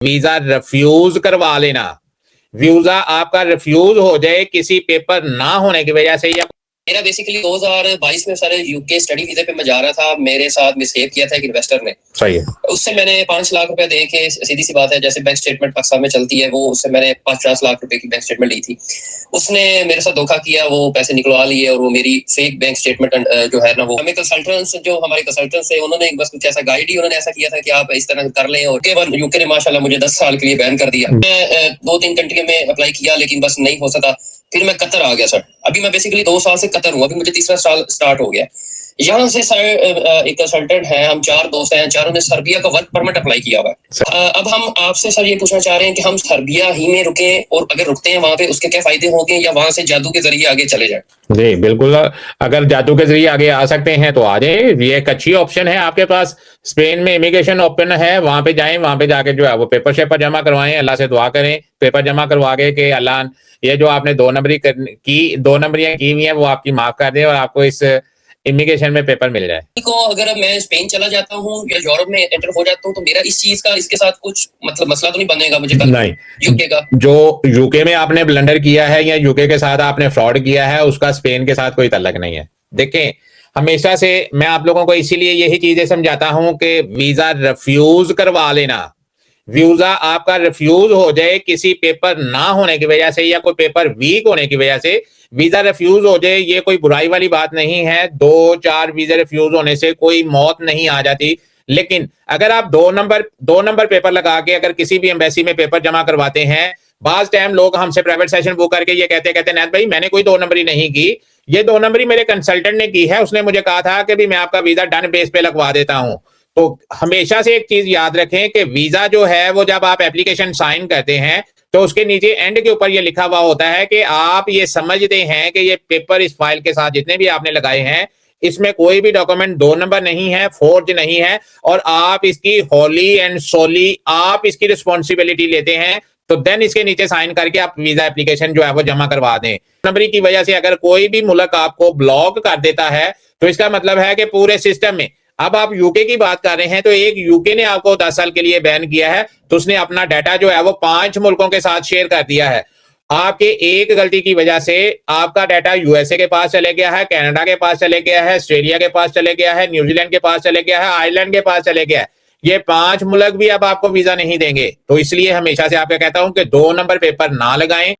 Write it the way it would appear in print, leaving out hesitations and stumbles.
Visa refuse करवा लेना। Visa आपका रिफ्यूज हो जाए किसी पेपर ना होने की वजह से, या मेरा बेसिकली 2022 में सर यूके स्टडी वीजा पे मैं जा रहा था, मेरे साथ मिस्टेक किया था एक इन्वेस्टर ने। सही है। उससे मैंने 5 लाख रुपए दे के, सीधी सी बात है जैसे बैंक स्टेटमेंट पाकिस्तान में चलती है, वो उससे मैंने 50 लाख रुपए की बैंक स्टेटमेंट ली थी। उसने मेरे साथ धोखा किया, वो पैसे निकलवा लिए और वो मेरी फेक बैंक स्टेटमेंट जो है ना, वो हमें कंसल्टेंट्स, जो हमारे कंसल्टेंट्स है, उन्होंने बस कुछ ऐसा गाइड ही उन्होंने ऐसा किया था कि आप इस तरह कर लें, और केवल यूके ने माशाल्लाह मुझे 10 साल के लिए बैन कर दिया। मैं 2-3 कंट्री में अप्लाई किया लेकिन बस नहीं हो सका। फिर मैं कतर आ गया सर। अभी मैं बेसिकली 2 साल से कतर हूँ, अभी मुझे तीसरा साल स्टार्ट हो गया। यहाँ से सर एक कंसल्टेंट है, हम 4 दोस्त हैं, चारों ने सर्बिया का वर्क परमिट अप्लाई किया हुआ है। अब हम आपसे सर ये पूछना चाह रहे हैं कि हम सर्बिया ही में रुके, और अगर रुकते हैं वहां पे उसके क्या फायदे होंगे, या वहां से जादू के जरिए आगे चले जाए? जी बिल्कुल, अगर जादू के जरिए आगे आ सकते हैं तो आ जाए, ये एक अच्छी ऑप्शन है आपके पास। स्पेन में इमिग्रेशन ओपन है, वहां पे जाएं, वहां पे जाके जो है वो पेपर शेपर जमा करवाएं, अल्लाह से दुआ करें, पेपर जमा करवा के कि अल्लाह ये जो आपने 2 नंबरियां की हुई है वो आपकी माफ कर दे और आपको इस इमिग्रेशन में पेपर मिल जाए। को अगर मैं स्पेन चला जाता हूँ या यूरोप में एंटर हो जाता हूँ तो मेरा इस चीज का, इसके साथ कुछ मतलब मसला तो नहीं बनेगा मुझे कल? नहीं, यूके का जो यूके में आपने ब्लंडर किया है या यूके के साथ आपने फ्रॉड किया है, उसका स्पेन के साथ कोई तल्लक नहीं है। देखें, हमेशा से मैं आप लोगों को इसीलिए यही चीजें समझाता हूं कि वीजा रिफ्यूज करवा लेना। वीजा आपका रिफ्यूज हो जाए किसी पेपर ना होने की वजह से, या कोई पेपर वीक होने की वजह से वीजा रिफ्यूज हो जाए, ये कोई बुराई वाली बात नहीं है। 2-4 वीजा रिफ्यूज होने से कोई मौत नहीं आ जाती। लेकिन अगर आप 2 नंबर पेपर लगा के अगर किसी भी एम्बेसी में पेपर जमा करवाते हैं, बाज टाइम लोग हमसे प्राइवेट सेशन बुक करके ये कहते नैत भाई मैंने कोई 2 नंबरी नहीं की, ये 2 नंबरी मेरे कंसल्टेंट ने की है, उसने मुझे कहा था कि भी मैं आपका वीजा डन बेस पे लगवा देता हूं। तो हमेशा से एक चीज याद रखें कि वीजा जो है वो जब आप एप्लीकेशन साइन करते हैं तो उसके नीचे एंड के ऊपर ये लिखा हुआ होता है कि आप ये समझते हैं कि ये पेपर इस फाइल के साथ जितने भी आपने लगाए हैं इसमें कोई भी डॉक्यूमेंट 2 नंबर नहीं है, फोर्ज नहीं है, और आप इसकी होली एंड सोली आप इसकी रिस्पॉन्सिबिलिटी लेते हैं, तो देन इसके नीचे साइन करके आप वीजा एप्लीकेशन जो है वो जमा करवा दें। नंबरी की वजह से अगर कोई भी मुल्क आपको ब्लॉक कर देता है तो इसका मतलब है कि पूरे सिस्टम में, अब आप यूके की बात कर रहे हैं तो एक यूके ने आपको 10 साल के लिए बैन किया है, तो उसने अपना डाटा जो है वो 5 मुल्कों के साथ शेयर कर दिया है। आपके एक गलती की वजह से आपका डाटा यूएसए के पास चले गया है, कनाडा के पास चले गया है, ऑस्ट्रेलिया के पास चले गया है, न्यूजीलैंड के पास चले गया है, आयरलैंड के पास चले गया है। ये 5 मुल्क भी अब आपको वीजा नहीं देंगे। तो इसलिए हमेशा से आपको कहता हूं कि 2 नंबर पेपर ना लगाएं।